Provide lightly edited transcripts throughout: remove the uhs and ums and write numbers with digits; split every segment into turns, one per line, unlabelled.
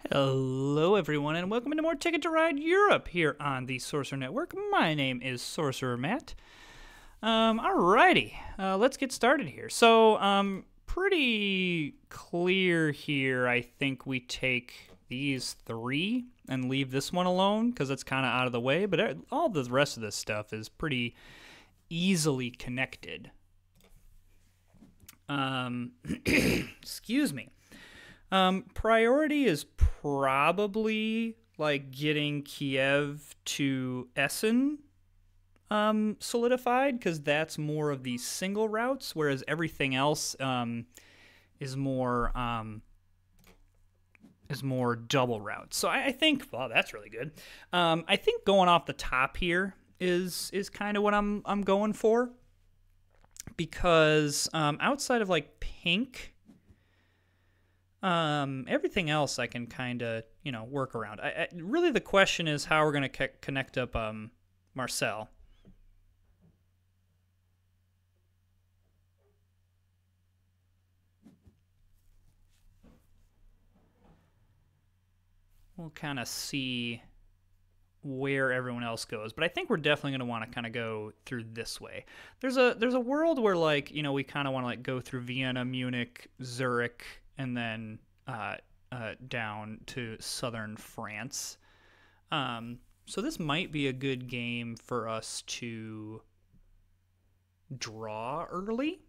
Hello, everyone, and welcome into more Ticket to Ride Europe here on the Sorcerer Network. My name is Sorcerer Matt. Alrighty, let's get started here. So, pretty clear here. I think we take these three and leave this one alone because it's kind of out of the way, but all the rest of this stuff is pretty easily connected. Excuse me. Priority is probably like getting Kiev to Essen solidified, because that's more of the single routes, whereas everything else is more double routes. So I think, wow, that's really good. I think going off the top here is kind of what I'm going for, because outside of like pink, everything else I can kind of, work around. Really the question is how we're going to connect up Marcel. We'll kind of see where everyone else goes, but I think we're definitely going to want to kind of go through this way. There's a world where, like, we kind of want to like go through Vienna, Munich, Zurich, and then down to southern France. So this might be a good game for us to draw early,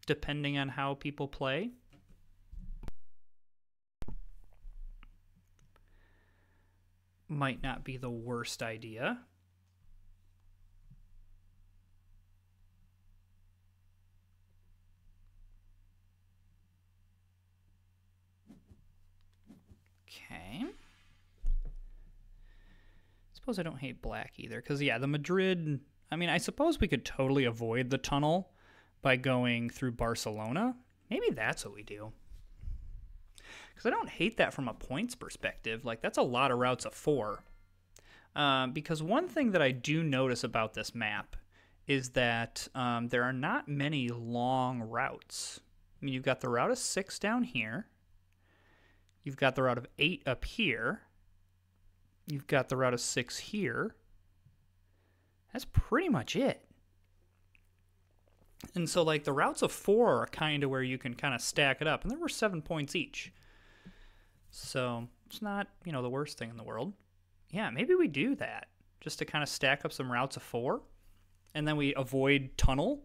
depending on how people play. Might not be the worst idea. Okay. Suppose I don't hate black either, because yeah, the Madrid, I mean, I suppose we could totally avoid the tunnel by going through Barcelona. Maybe that's what we do. Because I don't hate that from a points perspective. Like, that's a lot of routes of 4. Because one thing that I do notice about this map is that there are not many long routes. I mean, you've got the route of 6 down here. You've got the route of 8 up here. You've got the route of 6 here. That's pretty much it. And so, like, the routes of 4 are kind of where you can kind of stack it up. And there were 7 points each. So it's not, the worst thing in the world. Yeah, maybe we do that just to kind of stack up some routes of 4, and then we avoid tunnel.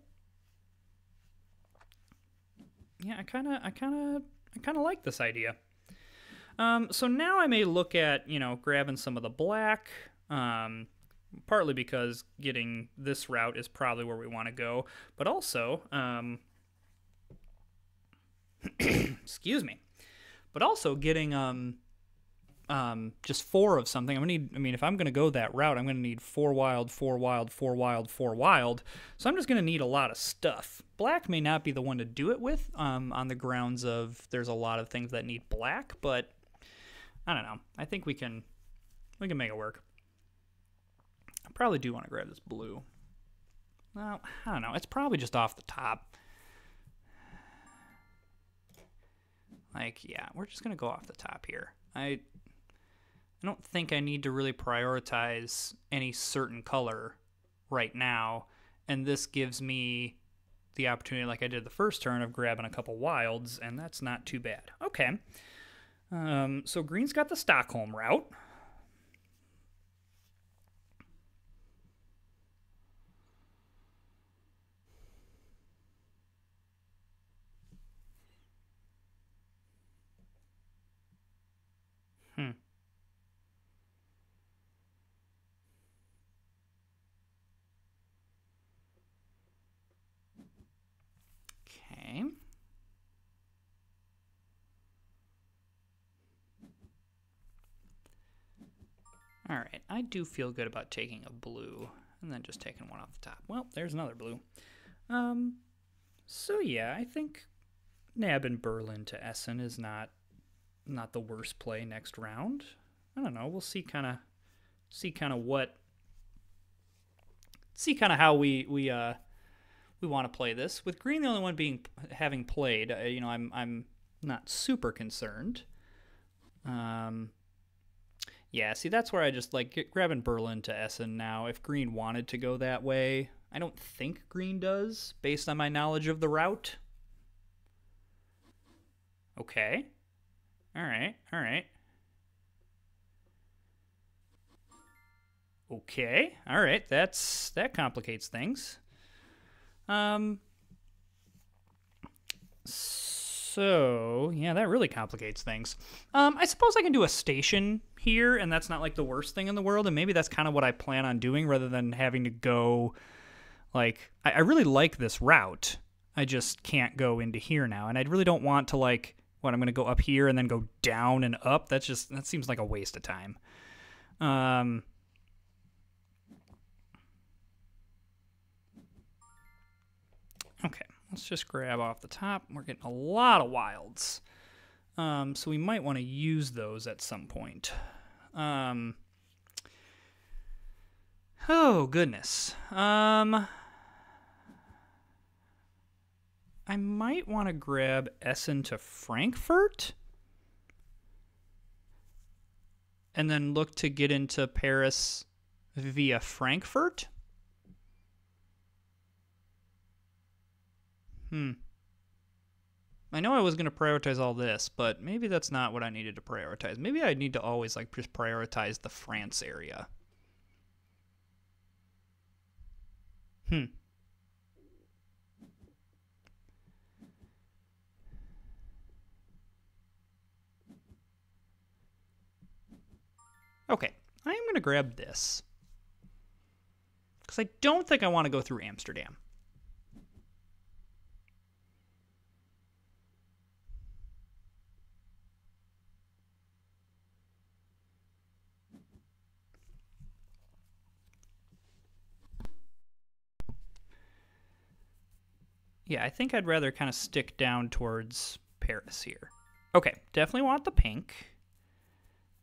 Yeah, I kind of like this idea. So now I may look at, grabbing some of the black, partly because getting this route is probably where we want to go, but also, excuse me. But also getting just 4 of something. If I'm gonna go that route, I'm gonna need 4 wild, 4 wild, 4 wild, 4 wild. So I'm just gonna need a lot of stuff. Black may not be the one to do it with, on the grounds of there's a lot of things that need black, but I don't know. I think we can make it work. I probably do want to grab this blue. Well, I don't know. It's probably just off the top. Like, yeah, we're just going to go off the top here. I don't think I need to really prioritize any certain color right now, and this gives me the opportunity, like I did the first turn, of grabbing a couple wilds, and that's not too bad. Okay. So green's got the Stockholm route. Okay. All right, I do feel good about taking a blue and then just taking one off the top. Well, there's another blue. So yeah, I think nabbing Berlin to Essen is not the worst play next round. I don't know. We'll see kind of how we want to play this. With green the only one having played, I'm not super concerned. Yeah, see, that's where I just like grabbing Berlin to Essen now. If green wanted to go that way, I don't think green does, based on my knowledge of the route. Okay. All right. All right. Okay. All right. That complicates things. So yeah, that really complicates things. I suppose I can do a station here, and that's not like the worst thing in the world. And maybe that's kind of what I plan on doing, rather than having to go. Like, I really like this route. I just can't go into here now, and I really don't want to like. What, I'm going to go up here and then go down and up? That seems like a waste of time. Okay, let's just grab off the top. We're getting a lot of wilds. So we might want to use those at some point. Oh, goodness. I might want to grab Essen to Frankfurt. And then look to get into Paris via Frankfurt. I know I was going to prioritize all this, but maybe that's not what I needed to prioritize. Maybe I need to always like just prioritize the France area. Okay, I am going to grab this. Because I don't think I want to go through Amsterdam. Yeah, I think I'd rather kind of stick down towards Paris here. Okay, definitely want the pink.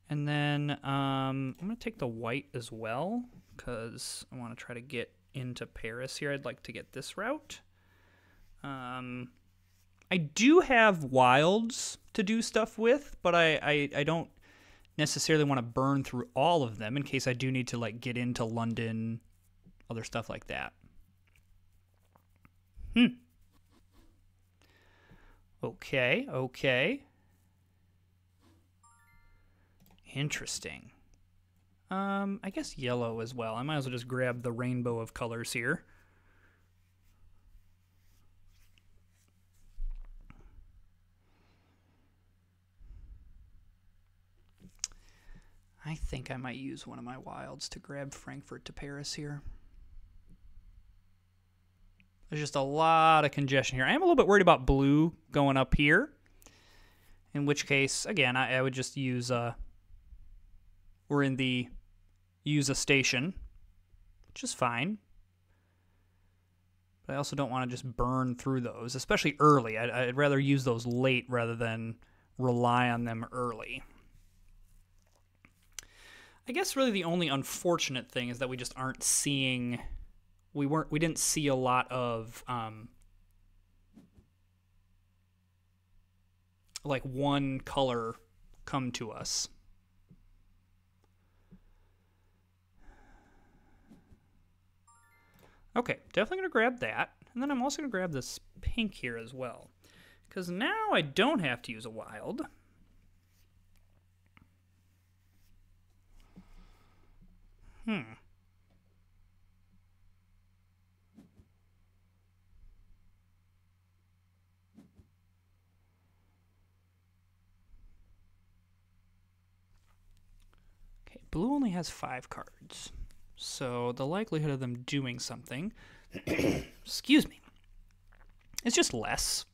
And then I'm going to take the white as well, because I want to try to get into Paris here. I'd like to get this route. I do have wilds to do stuff with, but I don't necessarily want to burn through all of them in case I do need to like get into London, other stuff like that. Okay, okay. Interesting. I guess yellow as well. I might as well just grab the rainbow of colors here. I think I might use one of my wilds to grab Frankfurt to Paris here. There's just a lot of congestion here. I am a little bit worried about blue going up here. In which case, again, I would just use we're in the use a station, which is fine. But I also don't want to just burn through those, especially early. I'd rather use those late rather than rely on them early. I guess really the only unfortunate thing is that we just aren't seeing. We didn't see a lot of like one color come to us. Okay, definitely going to grab that. And then I'm also going to grab this pink here as well. Because now I don't have to use a wild. Okay, blue only has 5 cards. So the likelihood of them doing something, excuse me, is just less.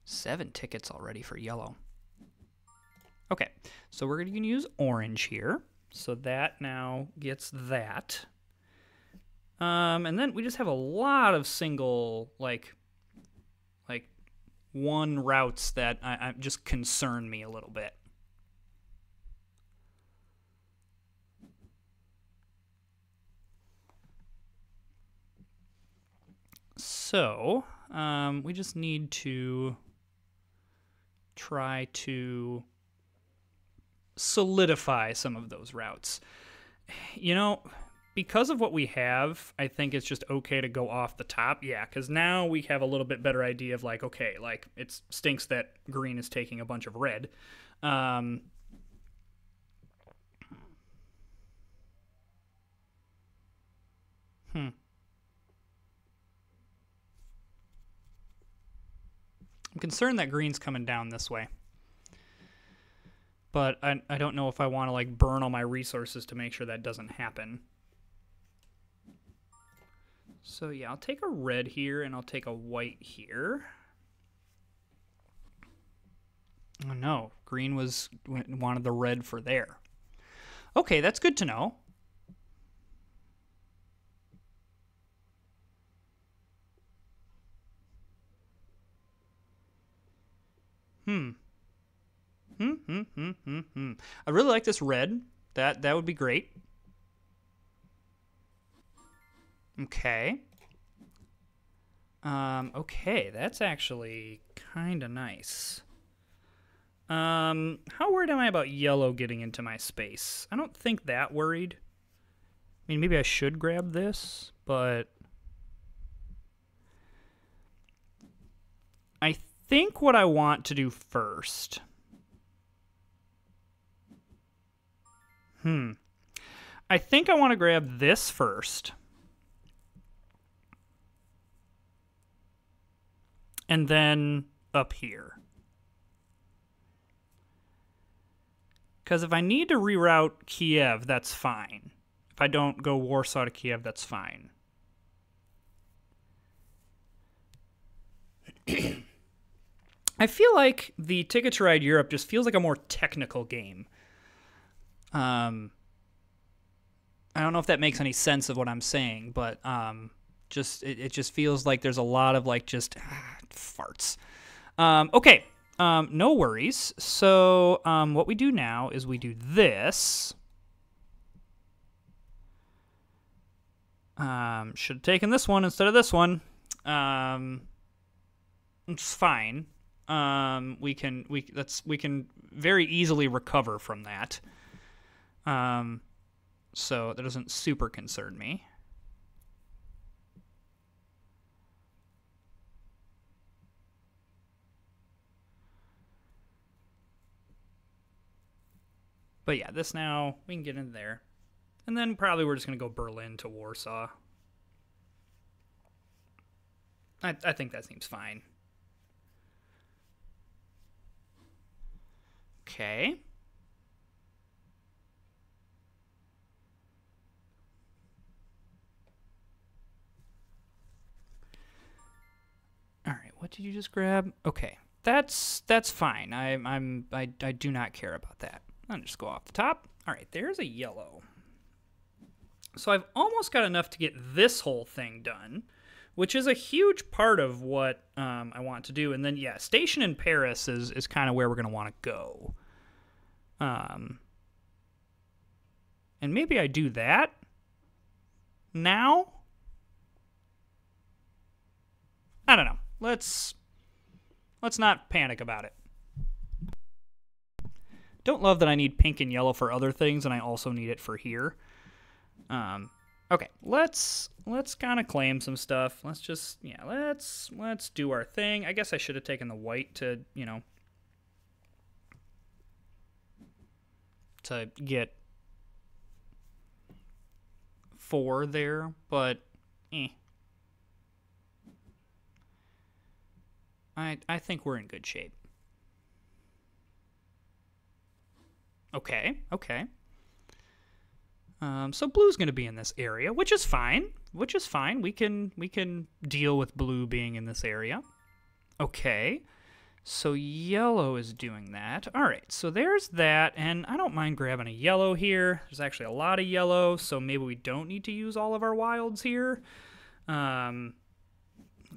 Seven tickets already for yellow. Okay, so we're going to use orange here. So that now gets that. And then we just have a lot of single, like one routes that I just concern me a little bit. So we just need to try to solidify some of those routes. You know, because of what we have, I think it's just okay to go off the top. Yeah, because now we have a little bit better idea of like, okay, like it stinks that green is taking a bunch of red. I'm concerned that green's coming down this way. But I don't know if I want to like burn all my resources to make sure that doesn't happen. So yeah, I'll take a red here and I'll take a white here. Oh no, green wanted the red for there. Okay, that's good to know. I really like this red. That would be great. Okay. Okay, that's actually kind of nice. How worried am I about yellow getting into my space? I don't think that worried. I mean, maybe I should grab this, but I think what I want to do first. I think I want to grab this first. And then up here. Because if I need to reroute Kiev, that's fine. If I don't go Warsaw to Kiev, that's fine. I feel like the Ticket to Ride Europe just feels like a more technical game. I don't know if that makes any sense of what I'm saying, but it just feels like there's a lot of like just farts. Okay, no worries. So what we do now is we do this. Should have taken this one instead of this one. It's fine. We can very easily recover from that. So that doesn't super concern me. But yeah, this now, we can get in there. And then probably we're just going to go Berlin to Warsaw. I think that seems fine. Okay. All right, what did you just grab? Okay, that's fine. I do not care about that. I'll just go off the top. All right, there's a yellow. So I've almost got enough to get this whole thing done, which is a huge part of what I want to do. And then, yeah, station in Paris is kind of where we're going to want to go. And maybe I do that now? I don't know. Let's not panic about it. Don't love that I need pink and yellow for other things, and I also need it for here. Okay, let's kind of claim some stuff. Let's just, yeah, let's do our thing. I guess I should have taken the white to, you know, to get 4 there, but I think we're in good shape. Okay. So blue's going to be in this area, which is fine. We can deal with blue being in this area. Okay. So yellow is doing that. All right. So there's that, and I don't mind grabbing a yellow here. There's actually a lot of yellow, so maybe we don't need to use all of our wilds here.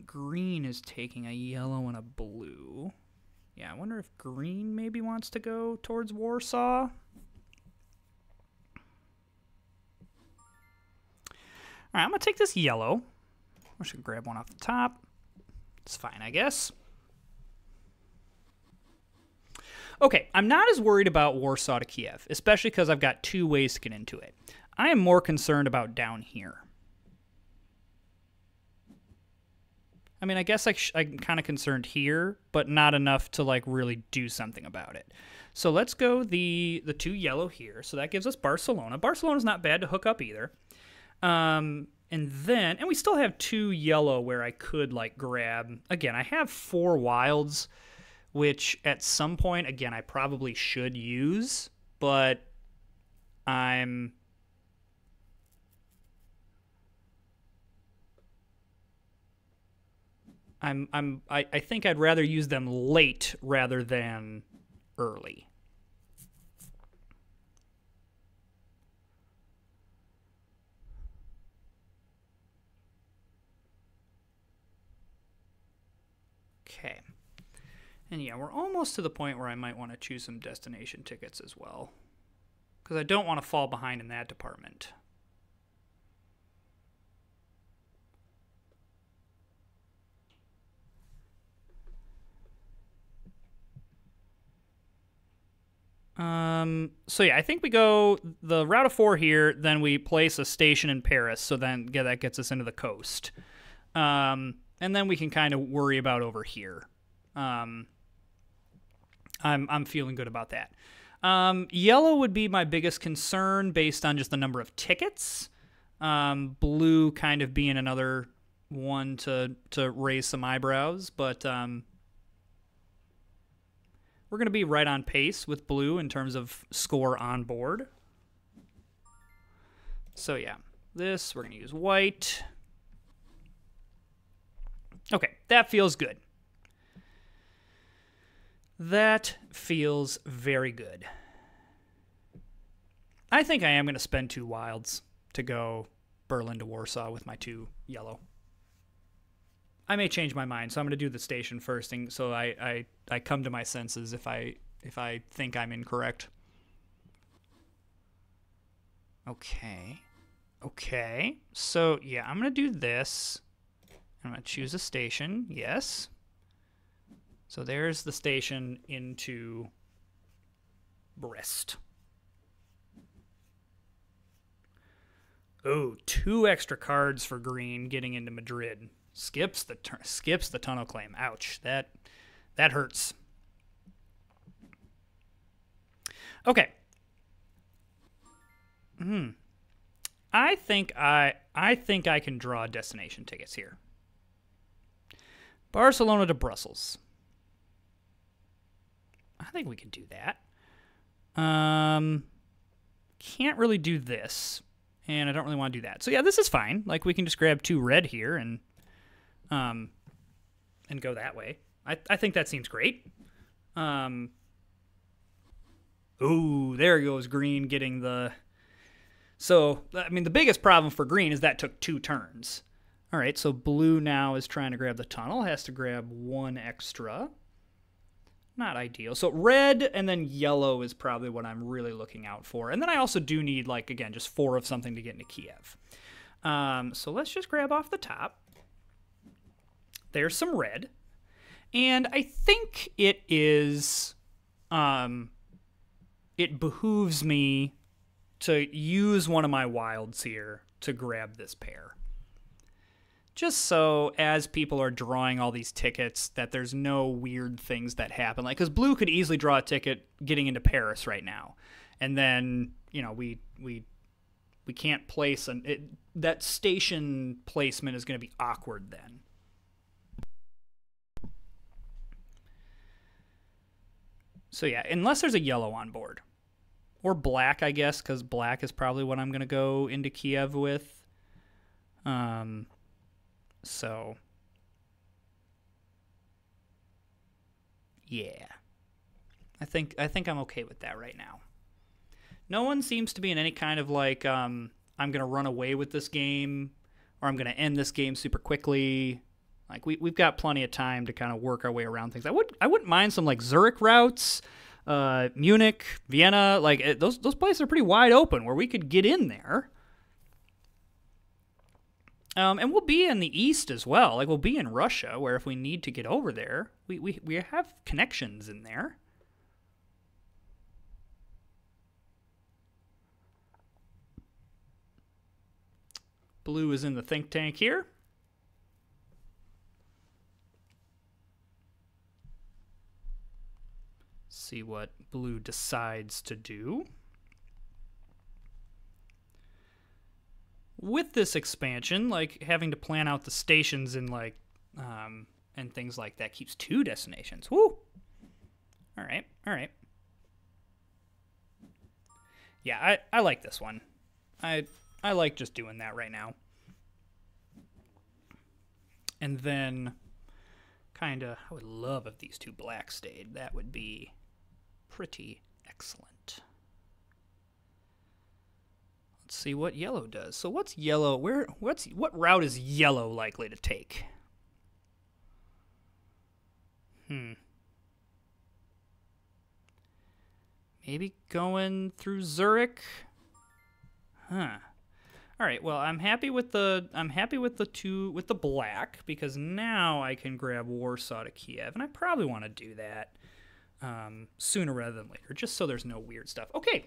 Green is taking a yellow and a blue. Yeah, I wonder if green maybe wants to go towards Warsaw. All right, I'm going to take this yellow. I should grab one off the top. It's fine, I guess. Okay, I'm not as worried about Warsaw to Kiev, especially because I've got 2 ways to get into it. I am more concerned about down here. I mean, I guess I'm kind of concerned here, but not enough to like really do something about it. So let's go the 2 yellow here. So that gives us Barcelona. Barcelona's not bad to hook up either. And we still have 2 yellow where I could like grab. Again, I have 4 wilds, which at some point, again, I probably should use, but I think I'd rather use them late rather than early. Okay. And yeah, we're almost to the point where I might want to choose some destination tickets as well, because I don't want to fall behind in that department. So yeah, I think we go the route of 4 here, then we place a station in Paris, so then yeah, that gets us into the coast. And then we can kind of worry about over here. I'm feeling good about that. Yellow would be my biggest concern based on just the number of tickets. Blue kind of being another one to raise some eyebrows, but we're going to be right on pace with blue in terms of score on board. So yeah, this, we're going to use white. Okay, that feels good. That feels very good. I think I am going to spend 2 wilds to go Berlin to Warsaw with my 2 yellow. I may change my mind, so I'm going to do the station first, and so I come to my senses if I think I'm incorrect. Okay. Okay. So, yeah, I'm going to do this. I'm going to choose a station. Yes. So there's the station into Brest. Oh, 2 extra cards for green getting into Madrid. Skips the tunnel claim. Ouch. That hurts. Okay. I think I can draw destination tickets here. Barcelona to Brussels. I think we can do that. Can't really do this, and I don't really want to do that. So yeah, this is fine. Like, we can just grab 2 red here and go that way. I think that seems great. Ooh, there goes green getting the... So, I mean, the biggest problem for green is that took 2 turns. All right, so blue now is trying to grab the tunnel, has to grab 1 extra. Not ideal. So red and then yellow is probably what I'm really looking out for. And then I also do need, like, again, just 4 of something to get into Kiev. So let's just grab off the top. There's some red. And I think it is... it behooves me to use one of my wilds here to grab this pair. Just so, as people are drawing all these tickets, that there's no weird things that happen. Like, because blue could easily draw a ticket getting into Paris right now. And then, you know, we can't place... that station placement is going to be awkward then. So yeah, unless there's a yellow on board. Or black, I guess, because black is probably what I'm going to go into Kiev with. So, yeah. I think I'm okay with that right now. No one seems to be in any kind of, like, I'm going to run away with this game, or I'm going to end this game super quickly. Like, we've got plenty of time to kind of work our way around things. I wouldn't mind some, like, Zurich routes, Munich, Vienna. Like, those places are pretty wide open where we could get in there. And we'll be in the east as well. Like, we'll be in Russia, where if we need to get over there, we have connections in there. Blue is in the think tank here. See what blue decides to do. With this expansion, like having to plan out the stations and like and things like that keeps 2 destinations. Woo! All right, all right. Yeah, I like this one. I like just doing that right now. And then kinda, I would love if these 2 black stayed. That would be pretty excellent. Let's see what yellow does. So what's yellow? What route is yellow likely to take? Maybe going through Zurich? Huh. All right. Well, I'm happy with the black, because now I can grab Warsaw to Kiev, and I probably want to do that sooner rather than later, just so there's no weird stuff. Okay.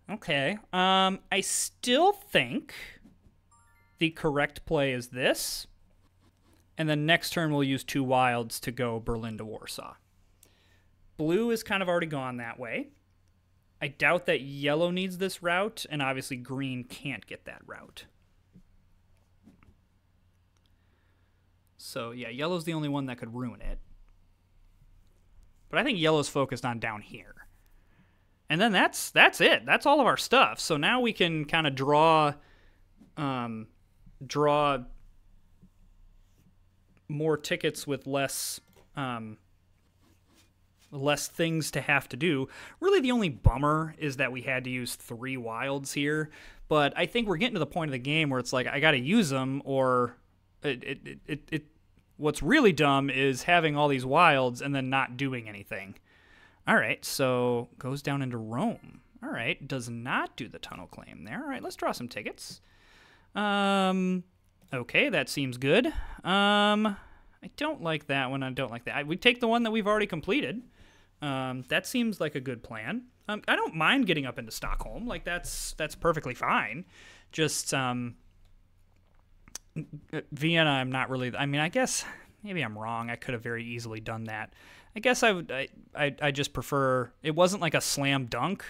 Okay. I still think the correct play is this, and then next turn we'll use 2 wilds to go Berlin to Warsaw. Blue is kind of already gone that way. I doubt that yellow needs this route, and obviously green can't get that route. So yeah, yellow's the only one that could ruin it. But I think yellow's focused on down here. And then that's it. That's all of our stuff. So now we can kind of draw more tickets with less things to have to do. Really, the only bummer is that we had to use 3 wilds here. But I think we're getting to the point of the game where it's like I got to use them, or what's really dumb is having all these wilds and then not doing anything. All right, so goes down into Rome. All right, does not do the tunnel claim there. All right, let's draw some tickets. Okay, that seems good. I don't like that one. I don't like that. We take the one that we've already completed. That seems like a good plan. I don't mind getting up into Stockholm. Like, that's perfectly fine. Just Vienna, I'm not really. I mean, I guess maybe I'm wrong. I could have very easily done that. I guess I just prefer. It wasn't like a slam dunk,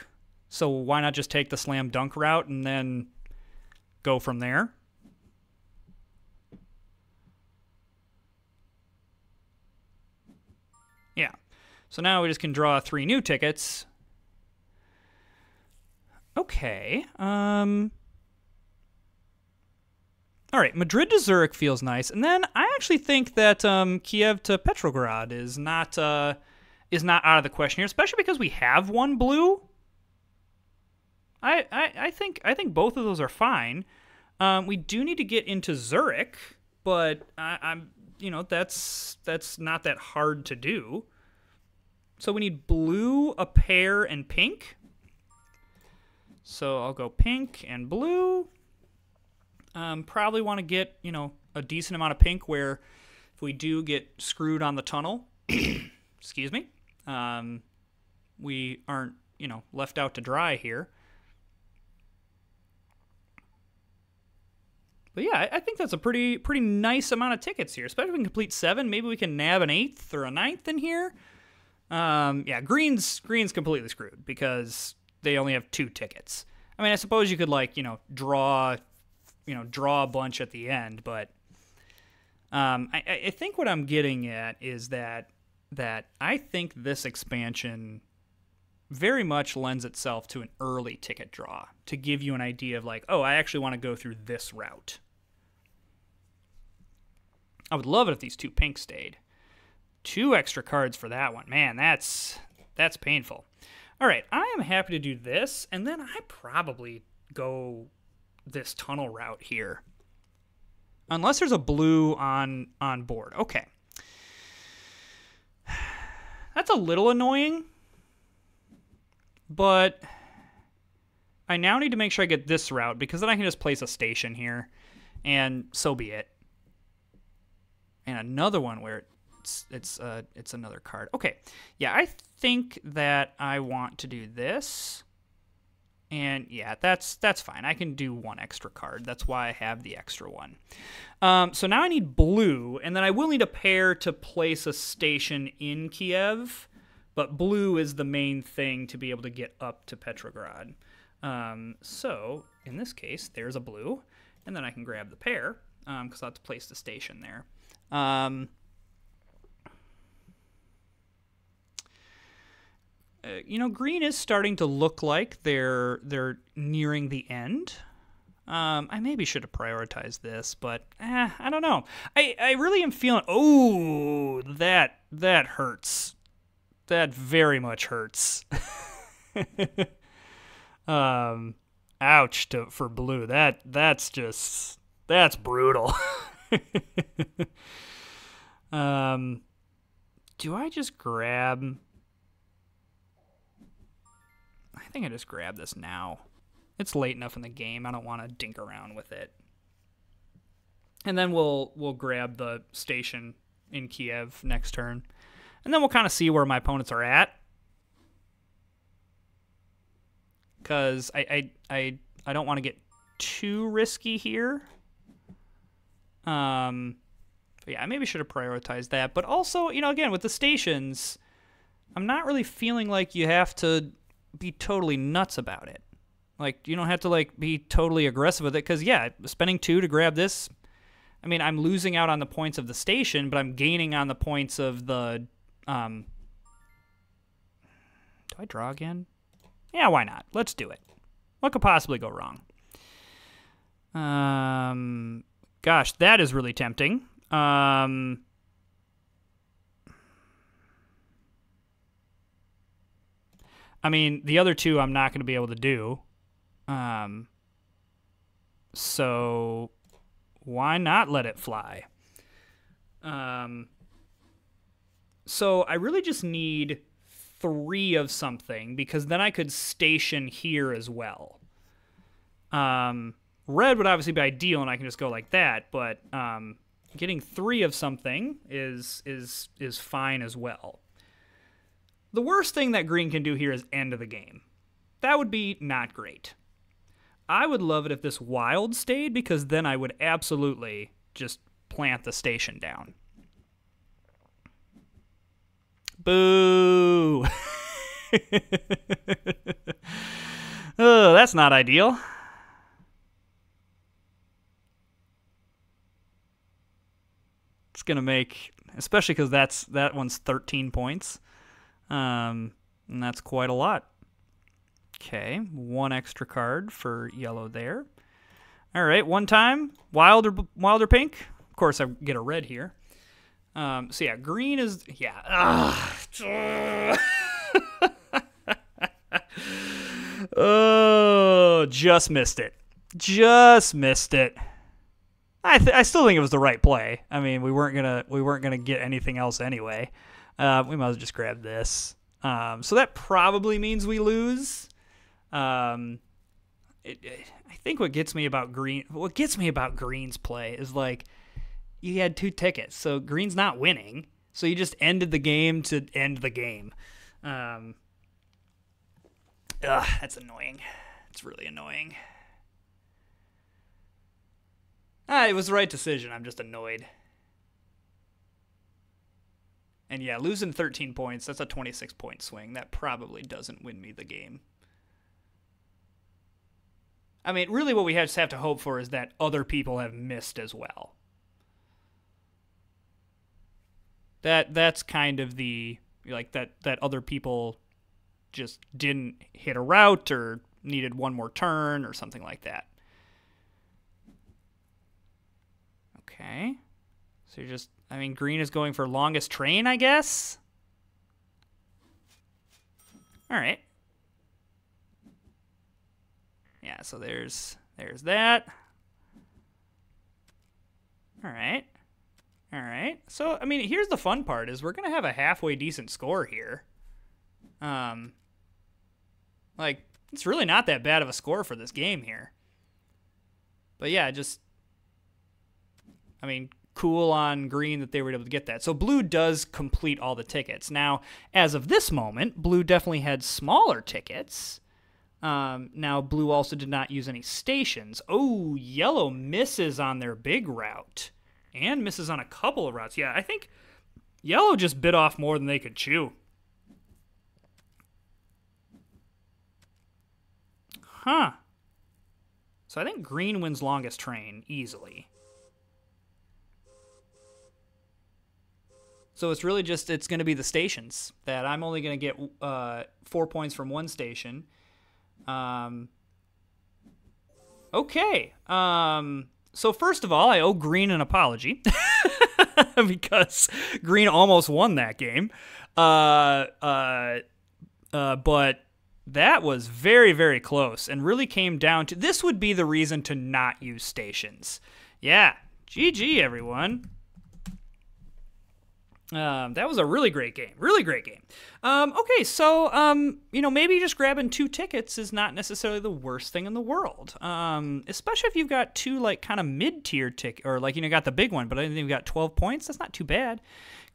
so why not just take the slam dunk route and then go from there? Yeah. So now we just can draw 3 new tickets. Okay. All right, Madrid to Zurich feels nice, and then I actually think that Kiev to Petrograd is not out of the question here, especially because we have 1 blue. I think both of those are fine. We do need to get into Zurich, but I'm that's not that hard to do. So we need blue, a pair, and pink. So I'll go pink and blue. Probably want to get, a decent amount of pink where if we do get screwed on the tunnel, excuse me, we aren't, left out to dry here. But yeah, I think that's a pretty nice amount of tickets here, especially if we can complete 7. Maybe we can nab an 8th or a 9th in here. Yeah, green's completely screwed because they only have 2 tickets. I mean, I suppose you could draw a bunch at the end, but I think what I'm getting at is that I think this expansion very much lends itself to an early ticket draw to give you an idea of like, oh, I actually want to go through this route. I would love it if these 2 pinks stayed. 2 extra cards for that one. Man, that's painful. All right, I am happy to do this, and then I probably go this tunnel route here. Unless there's a blue on board. Okay. That's a little annoying, but I now need to make sure I get this route, because then I can just place a station here, and so be it. And another one where it's another card. Okay, yeah, I think that I want to do this. And yeah, that's fine. I can do one extra card. That's why I have the extra one. So now I need blue, and then I will need a pair to place a station in Kiev, but blue is the main thing to be able to get up to Petrograd. So in this case, there's a blue, and then I can grab the pair, because I'll have to place the station there. You know, green is starting to look like they're nearing the end. I maybe should have prioritized this, but I don't know. I really am feeling. Oh, that hurts. That very much hurts. Ouch for blue. That's brutal. Do I just grab? I think I just grab this now. It's late enough in the game. I don't want to dink around with it. And then we'll grab the station in Kiev next turn. And then we'll kind of see where my opponents are at. Because I don't want to get too risky here. But yeah, I maybe should have prioritized that. But also, you know, again, with the stations, I'm not really feeling like you have to be totally nuts about it. Like, you don't have to, like, be totally aggressive with it, because, yeah, spending 2 to grab this, I mean, I'm losing out on the points of the station, but I'm gaining on the points of the, do I draw again? Yeah, why not? Let's do it. What could possibly go wrong? Gosh, that is really tempting. I mean, the other 2 I'm not going to be able to do. So why not let it fly? So I really just need 3 of something, because then I could station here as well. Red would obviously be ideal, and I can just go like that, but getting 3 of something is fine as well. The worst thing that green can do here is end of the game. That would be not great. I would love it if this wild stayed, because then I would absolutely just plant the station down. Boo! Oh, that's not ideal. It's going to make, especially because that one's 13 points. And that's quite a lot. Okay, 1 extra card for yellow there. All right, one time, wild or pink. Of course, I get a red here. So yeah, green is, yeah. Oh, just missed it. Just missed it. I still think it was the right play. I mean, we weren't gonna get anything else anyway. We might as well just grab this. So that probably means we lose. I think what gets me about green's play is, like, you had 2 tickets, so green's not winning. So you just ended the game to end the game. That's annoying. It's really annoying. It was the right decision. I'm just annoyed. And yeah, losing 13 points, that's a 26-point swing. That probably doesn't win me the game. I mean, really what we just have to hope for is that other people have missed as well. That's kind of the, like, that other people just didn't hit a route or needed one more turn or something like that. Okay. So you're just, I mean, green is going for longest train, I guess? All right. Yeah, so there's that. All right. All right. So, I mean, here's the fun part is we're going to have a halfway decent score here. Like, It's really not that bad of a score for this game here. But yeah, cool on green that they were able to get that. So blue does complete all the tickets. Now, as of this moment, blue definitely had smaller tickets. Now, blue also did not use any stations. Oh, yellow misses on their big route. And misses on a couple of routes. Yeah, I think yellow just bit off more than they could chew. Huh. So I think green wins longest train easily. So it's really just, it's going to be the stations that I'm only going to get 4 points from one station. Okay. So first of all, I owe green an apology because green almost won that game. But that was very, very close and really came down to, this would be the reason to not use stations. Yeah. GG, everyone. That was a really great game. Really great game. Okay, so, maybe just grabbing 2 tickets is not necessarily the worst thing in the world. Especially if you've got 2, like, kind of mid-tier tickets, or, like, got the big one, but I think you've got 12 points. That's not too bad.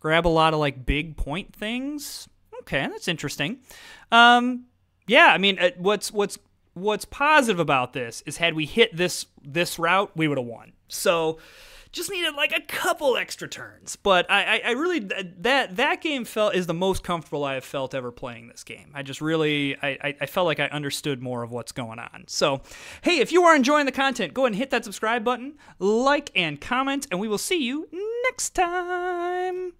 Grab a lot of, like, big point things. Okay, that's interesting. Yeah, I mean, what's positive about this is had we hit this route, we would have won. So just needed like a couple extra turns. But I really, that game is the most comfortable I have felt ever playing this game. I just really, I felt like I understood more of what's going on. So, hey, if you are enjoying the content, go ahead and hit that subscribe button, like and comment, and we will see you next time.